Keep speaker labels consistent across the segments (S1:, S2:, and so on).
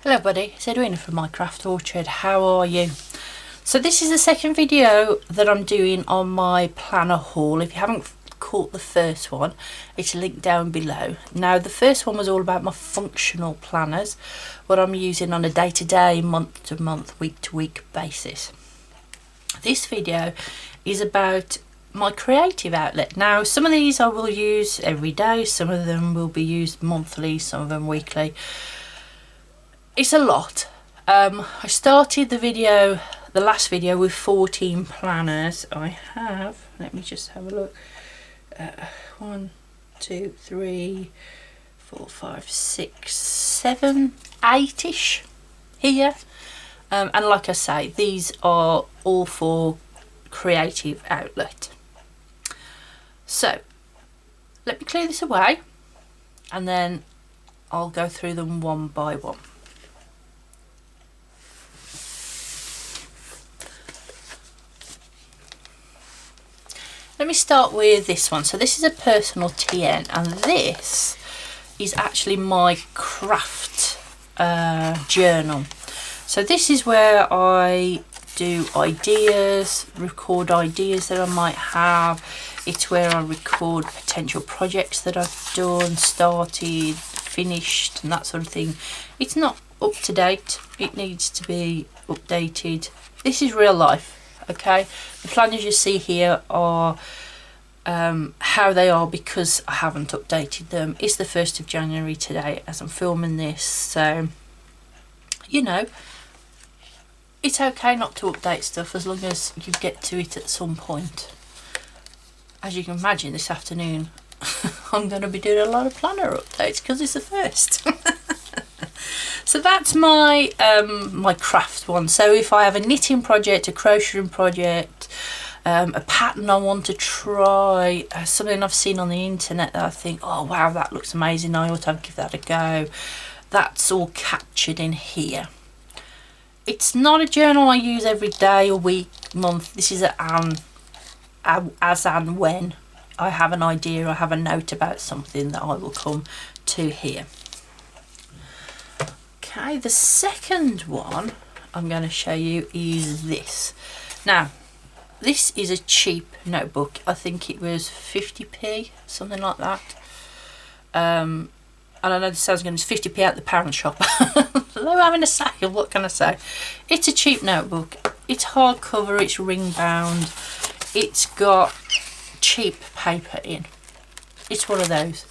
S1: Hello buddy, it's Edwina from My Craft Orchard. How are you? So this is the second video that I'm doing on my planner haul. If you haven't caught the first one, it's linked down below. Now the first one was all about my functional planners, what I'm using on a day-to-day, month-to-month, week-to-week basis. This video is about my creative outlet. Now some of these I will use every day, some of them will be used monthly, some of them weekly. It's a lot. I started the last video with 14 planners. I have, let me just have a look, 1, 2, 3, 4, 5, 6, 7, 8ish here, and like I say, these are all for creative outlet. So let me clear this away and then I'll go through them one by one. Let me start with this one. So this is a personal TN, and this is actually my craft journal. So this is where I do ideas, record ideas that I might have. It's where I record potential projects that I've done, started, finished, and that sort of thing. It's not up to date, it needs to be updated. This is real life. Okay, the planners you see here are how they are because I haven't updated them. It's the 1st of January today as I'm filming this, so you know, it's okay not to update stuff as long as you get to it at some point. As you can imagine, this afternoon I'm going to be doing a lot of planner updates because it's the 1st. So that's my my craft one. So if I have a knitting project, a crocheting project, a pattern I want to try, something I've seen on the internet that I think, oh wow, that looks amazing, I ought to give that a go, that's all captured in here. It's not a journal I use every day or week, month. This is as and when I have an idea, I have a note about something that I will come to here. Okay, the second one I'm going to show you is this. Now, this is a cheap notebook. I think it was 50p, something like that. And I know this sounds good, it's 50p at the parent shop. They're having a sale, what can I say? It's a cheap notebook. It's hardcover, it's ring bound. It's got cheap paper in. It's one of those.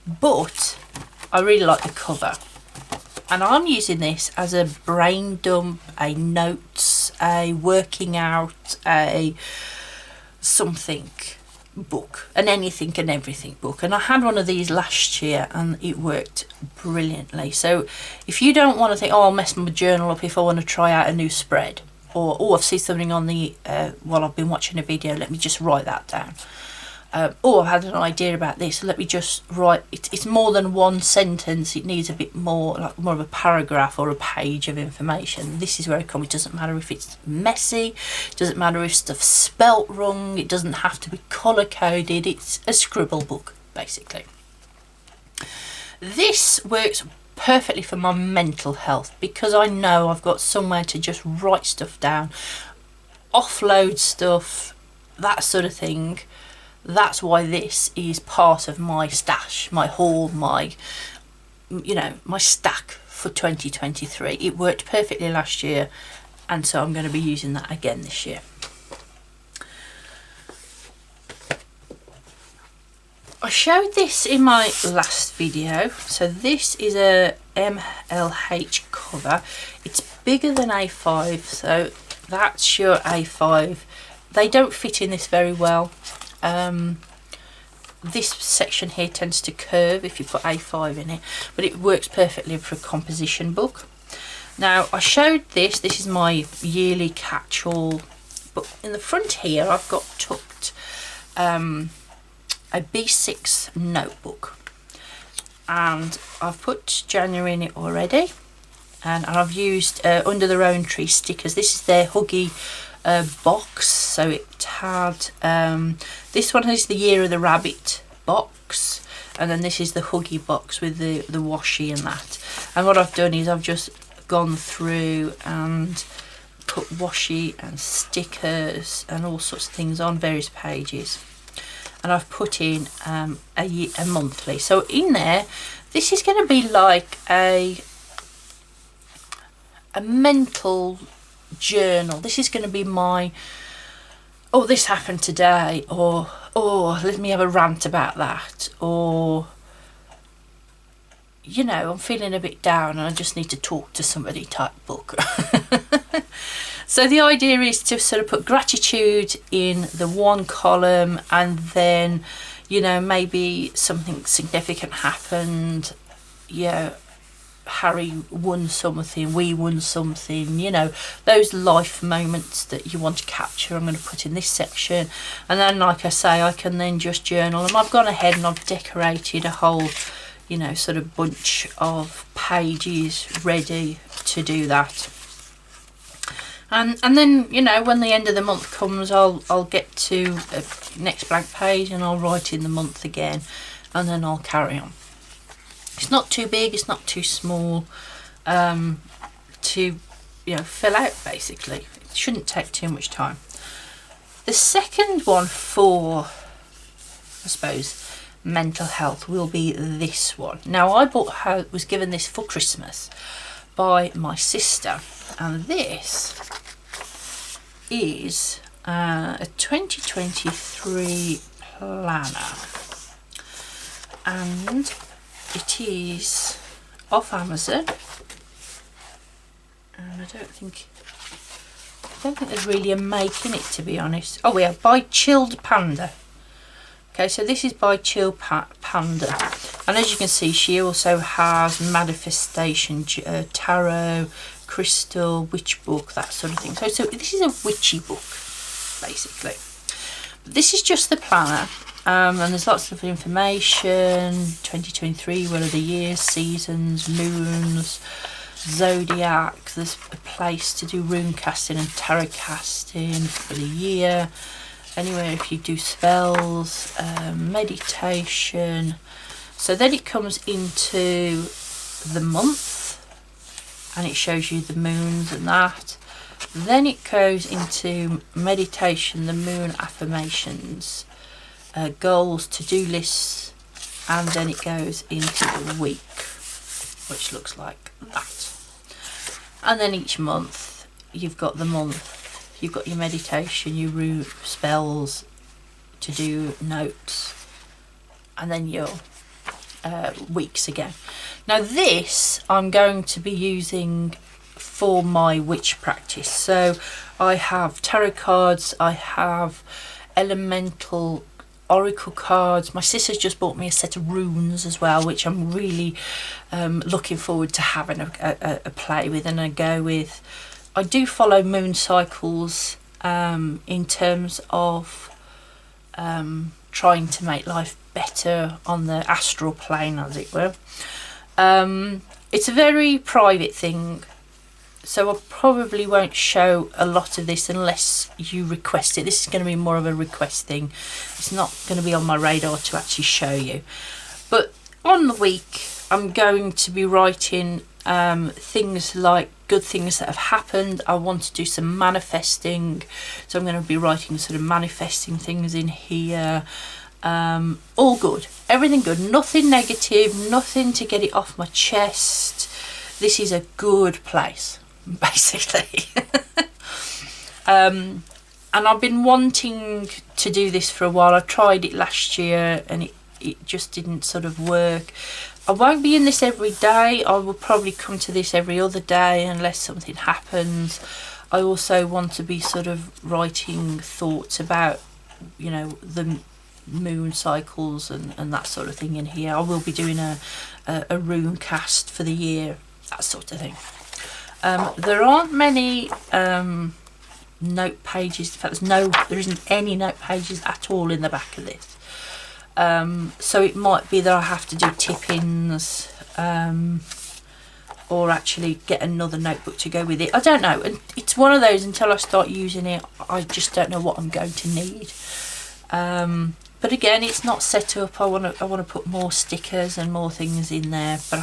S1: But I really like the cover. And I'm using this as a brain dump, a notes, a working out, a something book, an anything and everything book. And I had one of these last year and it worked brilliantly. So if you don't want to think, oh, I'll mess my journal up if I want to try out a new spread, or oh, I've seen something on the while I've been watching a video, let me just write that down. Oh, I've had an idea about this, let me just write it. It's more than one sentence, it needs a bit more, like more of a paragraph or a page of information. This is where it comes. It doesn't matter if it's messy, it doesn't matter if stuff's spelt wrong, it doesn't have to be colour coded, it's a scribble book basically. This works perfectly for my mental health because I know I've got somewhere to just write stuff down, offload stuff, that sort of thing. That's why this is part of my stash, my haul, my, you know, my stack for 2023. It worked perfectly last year, and so I'm going to be using that again this year. I showed this in my last video. So this is a MLH cover. It's bigger than A5, so that's your A5. They don't fit in this very well. This section here tends to curve if you put A5 in it, but it works perfectly for a composition book. Now I showed this is my yearly catch-all, but in the front here I've got tucked a B6 notebook, and I've put January in it already, and I've used Under Their Own Tree stickers. This is their Huggy box, so it had this one is the Year of the Rabbit box, and then this is the Huggy box with the washi and that. And what I've done is I've just gone through and put washi and stickers and all sorts of things on various pages, and I've put in a monthly. So in there, this is going to be like a mental journal. This is going to be my, oh, this happened today, or oh, let me have a rant about that, or you know, I'm feeling a bit down and I just need to talk to somebody type book. So the idea is to sort of put gratitude in the one column, and then, you know, maybe something significant happened, you know, Harry won something, we won something, you know, those life moments that you want to capture, I'm going to put in this section. And then, like I say, I can then just journal, and I've gone ahead and I've decorated a whole, you know, sort of bunch of pages ready to do that. And then, you know, when the end of the month comes, I'll get to next blank page and I'll write in the month again, and then I'll carry on. It's not too big, it's not too small, to, you know, fill out basically. It shouldn't take too much time. The second one for, I suppose, mental health will be this one. Now, I was given this for Christmas by my sister, and this is a 2023 planner, and it is off Amazon, and I don't think there's really a make in it, to be honest. Oh, we have by Chilled Panda. Okay, so this is by Chilled Panda, and as you can see, she also has manifestation, tarot, crystal, witch book, that sort of thing. So this is a witchy book, basically. But this is just the planner. And there's lots of information. 2023, what are the years, seasons, moons, zodiac. There's a place to do rune casting and tarot casting for the year. Anywhere if you do spells, meditation. So then it comes into the month, and it shows you the moons and that. Then it goes into meditation, the moon affirmations, goals, to-do lists, and then it goes into the week, which looks like that. And then each month you've got the month, you've got your meditation, your root spells, to-do notes, and then your weeks again. Now this I'm going to be using for my witch practice. So I have tarot cards, I have elemental oracle cards. My sister's just bought me a set of runes as well, which I'm really looking forward to having a play with and a go with. I do follow moon cycles in terms of trying to make life better on the astral plane, as it were. It's a very private thing, so I probably won't show a lot of this unless you request it. This is going to be more of a request thing. It's not going to be on my radar to actually show you. But on the week, I'm going to be writing things like good things that have happened. I want to do some manifesting, so I'm going to be writing sort of manifesting things in here. All good, everything good, nothing negative, nothing to get it off my chest. This is a good place, basically. And I've been wanting to do this for a while. I tried it last year and it just didn't sort of work. I won't be in this every day. I will probably come to this every other day unless something happens. I also want to be sort of writing thoughts about, you know, the moon cycles and that sort of thing in here. I will be doing a rune cast for the year, that sort of thing. There aren't many note pages. In fact, there isn't any note pages at all in the back of this. So it might be that I have to do tip-ins, or actually get another notebook to go with it. I don't know. And it's one of those, until I start using it, I just don't know what I'm going to need. But again, it's not set up. I want to put more stickers and more things in there, but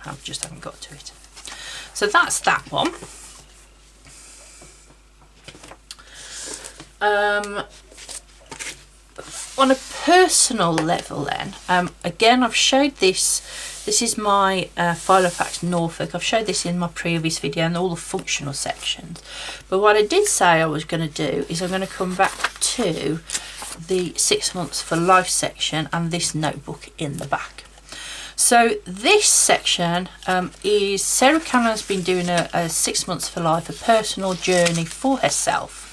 S1: I just haven't got to it. So that's that one. On a personal level then, again I've showed this. This is my filofax Norfolk. I've showed this in my previous video and all the functional sections. But what I did say I was going to do is I'm going to come back to the 6 months for life section and this notebook in the back. So this section is Sarra Cannon has been doing a 6 months for life, a personal journey for herself.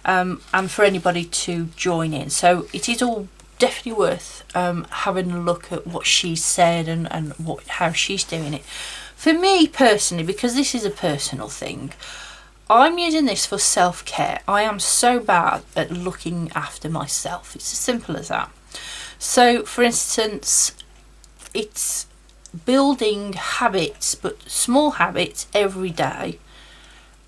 S1: And for anybody to join in. So it is all definitely worth having a look at what she said and how she's doing it. For me personally, because this is a personal thing, I'm using this for self-care. I am so bad at looking after myself. It's as simple as that. So for instance, it's building habits, but small habits every day.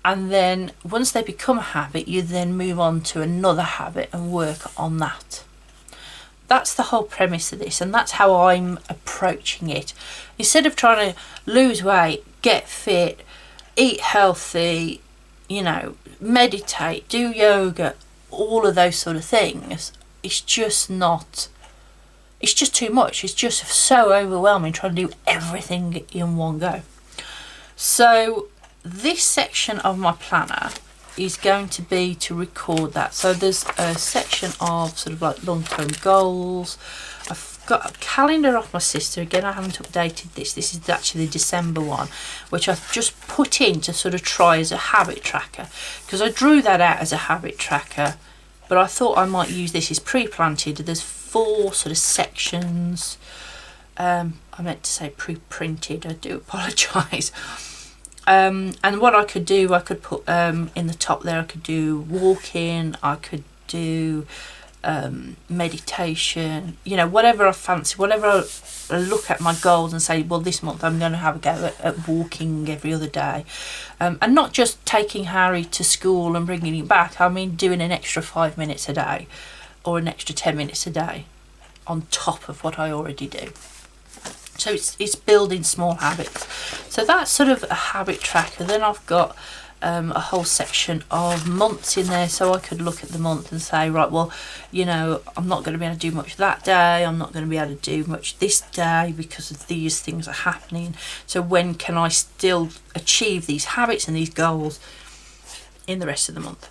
S1: And then once they become a habit, you then move on to another habit and work on that. That's the whole premise of this, and that's how I'm approaching it. Instead of trying to lose weight, get fit, eat healthy, you know, meditate, do yoga, all of those sort of things, it's just not, it's just too much. It's just so overwhelming trying to do everything in one go. So this section of my planner is going to be to record that. So there's a section of sort of like long-term goals. I've got a calendar off my sister. Again, I haven't updated this. This is actually the December one, which I've just put in to sort of try as a habit tracker, because I drew that out as a habit tracker, but I thought I might use this as pre-planted. There's 4 sort of sections. I meant to say pre-printed. I do apologise. And what I could do, I could put in the top there, I could do walking, I could do meditation, you know, whatever I fancy, whatever I look at my goals and say, well, this month I'm going to have a go at walking every other day. And not just taking Harry to school and bringing him back, I mean doing an extra 5 minutes a day or an extra 10 minutes a day on top of what I already do. So it's building small habits. So that's sort of a habit tracker. Then I've got a whole section of months in there, so I could look at the month and say, right, well, you know, I'm not going to be able to do much that day, I'm not going to be able to do much this day because of these things are happening. So when can I still achieve these habits and these goals in the rest of the month?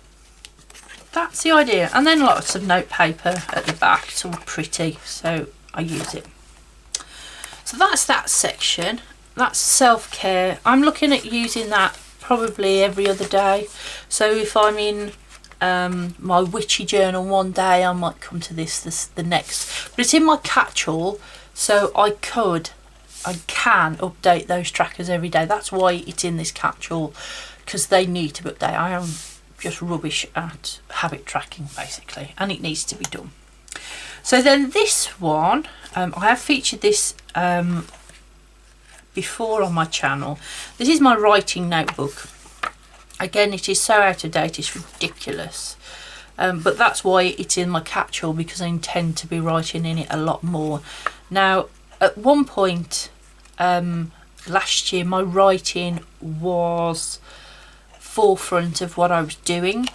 S1: That's the idea. And then lots of note paper at the back. It's all pretty, so I use it. So that's that section. That's self-care. I'm looking at using that probably every other day. So if I'm in my witchy journal one day, I might come to this the next. But it's in my catch-all, so I can update those trackers every day. That's why it's in this catch-all, because they need to be updated. I am just rubbish at habit tracking, basically, and it needs to be done. So then this one, I have featured this before on my channel. This is my writing notebook. Again, it is so out of date, it's ridiculous. But that's why it's in my catch-all, because I intend to be writing in it a lot more. Now, at one point last year, my writing was forefront of what I was doing.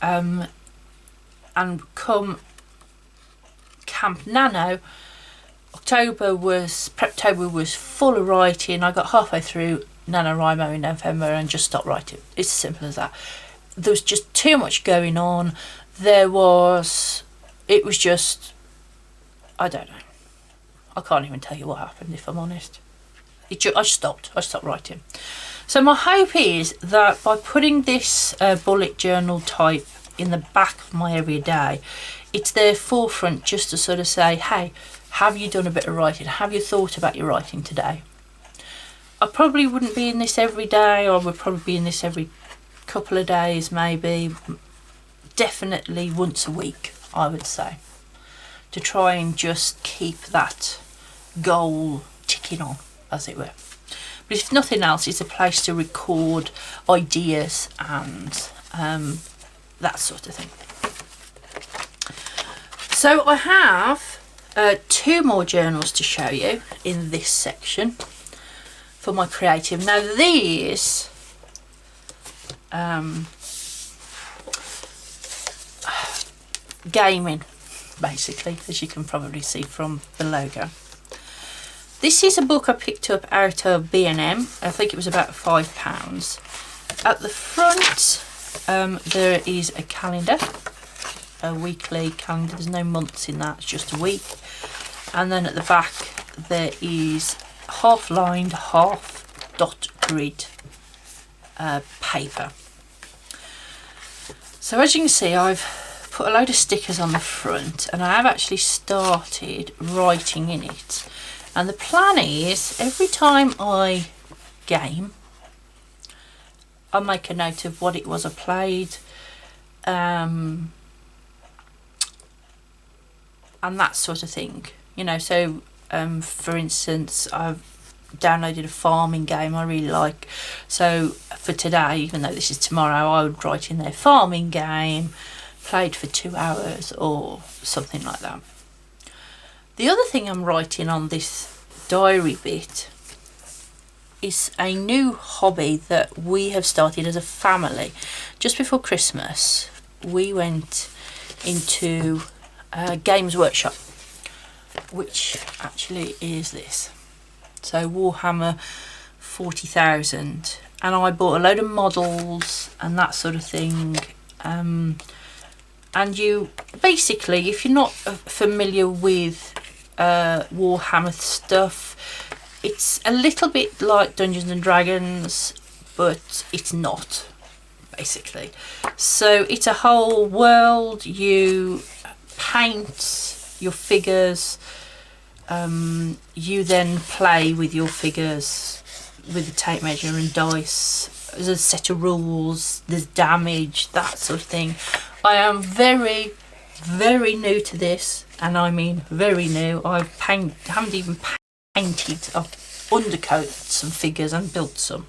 S1: And come Camp Nano, Preptober was full of writing. I got halfway through NaNoWriMo in November and just stopped writing. It's as simple as that. There was just too much going on. It was just, I don't know. I can't even tell you what happened, if I'm honest. I stopped writing. So my hope is that by putting this bullet journal type in the back of my everyday, it's their forefront just to sort of say, hey, have you done a bit of writing? Have you thought about your writing today? I probably wouldn't be in this every day, or I would probably be in this every couple of days, maybe. Definitely once a week, I would say, to try and just keep that goal ticking on, as it were. But if nothing else, it's a place to record ideas and that sort of thing. So I have 2 more journals to show you in this section. for my creative. Now these gaming, basically, as you can probably see from the logo. This is a book I picked up out of B&M. I think it was about £5. At the front there is a calendar, a weekly calendar. There's no months in that, it's just a week. And then at the back there is half lined, half dot grid paper. So as you can see, I've put a load of stickers on the front, and I have actually started writing in it. And the plan is, every time I game, I make a note of what it was I played, and that sort of thing, you know. So for instance, I've downloaded a farming game I really like, so for today, even though this is tomorrow, I would write in there farming game, played for 2 hours or something like that. The other thing I'm writing on this diary bit is a new hobby that we have started as a family. Just before Christmas, we went into a Games Workshop, which actually is this. So Warhammer 40,000, and I bought a load of models and that sort of thing. And you basically, if you're not familiar with Warhammer stuff, it's a little bit like Dungeons and Dragons, but it's not, basically. So it's a whole world. You paint your figures, you then play with your figures with the tape measure and dice. There's a set of rules, there's damage, that sort of thing. I am very, very new to this, and I mean very new. I haven't even painted. I've undercoated some figures and built some.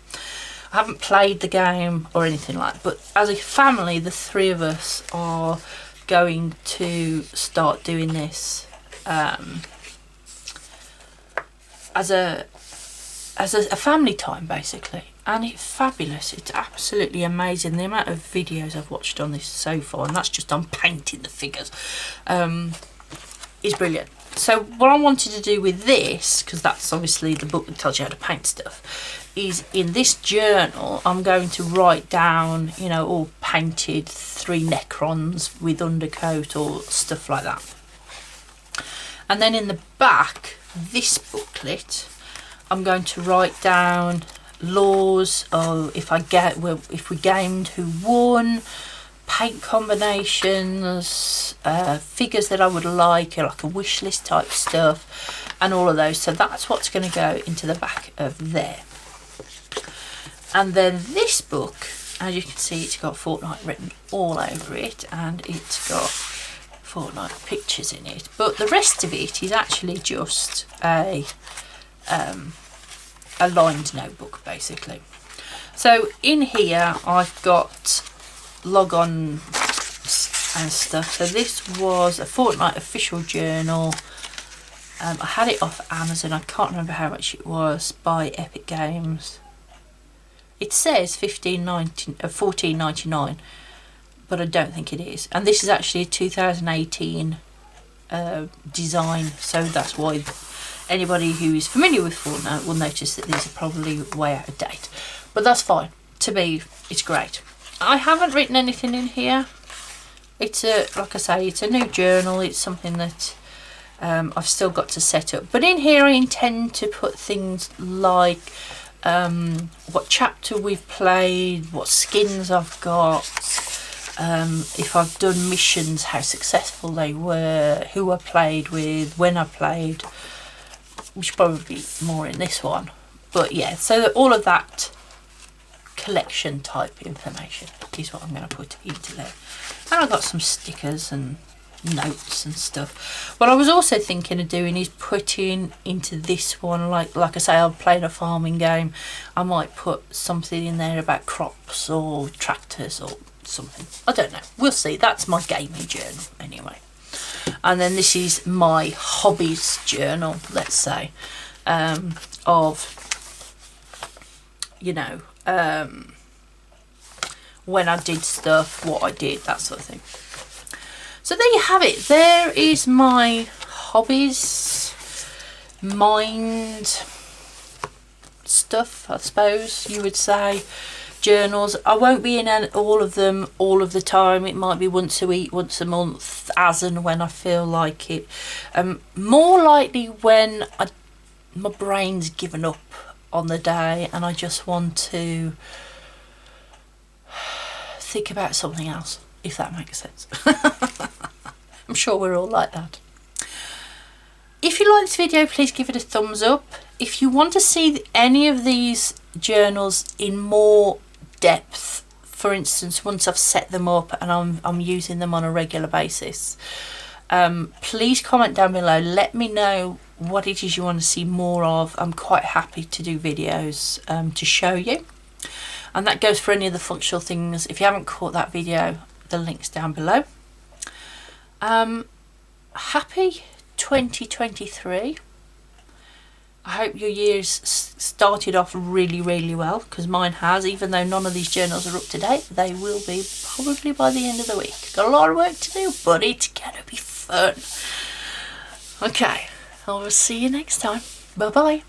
S1: I haven't played the game or anything like that, but as a family, the three of us are going to start doing this as a family time, basically. And it's fabulous. It's absolutely amazing, the amount of videos I've watched on this so far, and that's just on painting the figures, is brilliant. So what I wanted to do with this, because that's obviously the book that tells you how to paint stuff, is in this journal I'm going to write down, you know, all painted 3 Necrons with undercoat or stuff like that. And then in the back, this booklet, I'm going to write down laws of if we gamed, who won, paint combinations, figures that I would like a wish list type stuff, and all of those. So that's what's going to go into the back of there. And then this book, as you can see, it's got Fortnite written all over it, and it's got Fortnite pictures in it, but the rest of it is actually just a lined notebook, basically. So in here I've got log-on and stuff. So this was a Fortnite official journal. I had it off Amazon. I can't remember how much it was, by Epic Games. It says $14.99, but I don't think it is. And this is actually a 2018 design, so that's why anybody who is familiar with Fortnite will notice that these are probably way out of date. But that's fine. To me, it's great. I haven't written anything in here. It's like I say, it's a new journal. It's something that I've still got to set up. But in here I intend to put things like what chapter we've played, what skins I've got, if I've done missions, how successful they were, who I played with, when I played, which probably be more in this one. But yeah, so all of that collection type information is what I'm going to put into there. And I've got some stickers and notes and stuff. What I was also thinking of doing is putting into this one, like I say, I'm playing a farming game, I might put something in there about crops or tractors or something. I don't know, we'll see. That's my gaming journal anyway. And then this is my hobbies journal, let's say, of you know, when I did stuff, what I did, that sort of thing. So there you have it. There is my hobbies, mind stuff, I suppose you would say. Journals. I won't be in all of them all of the time. It might be once a week, once a month, as and when I feel like it. More likely when my brain's given up on the day and I just want to think about something else, if that makes sense. I'm sure we're all like that. If you like this video, please give it a thumbs up. If you want to see any of these journals in more depth, for instance, once I've set them up and I'm using them on a regular basis, please comment down below. Let me know what it is you want to see more of. I'm quite happy to do videos to show you, and that goes for any of the functional things. If you haven't caught that video, the link's down below. Happy 2023. I hope your year's started off really, really well, because mine has. Even though none of these journals are up to date, they will be probably by the end of the week. Got a lot of work to do, but it's gonna be fun. Okay, I will see you next time. Bye bye.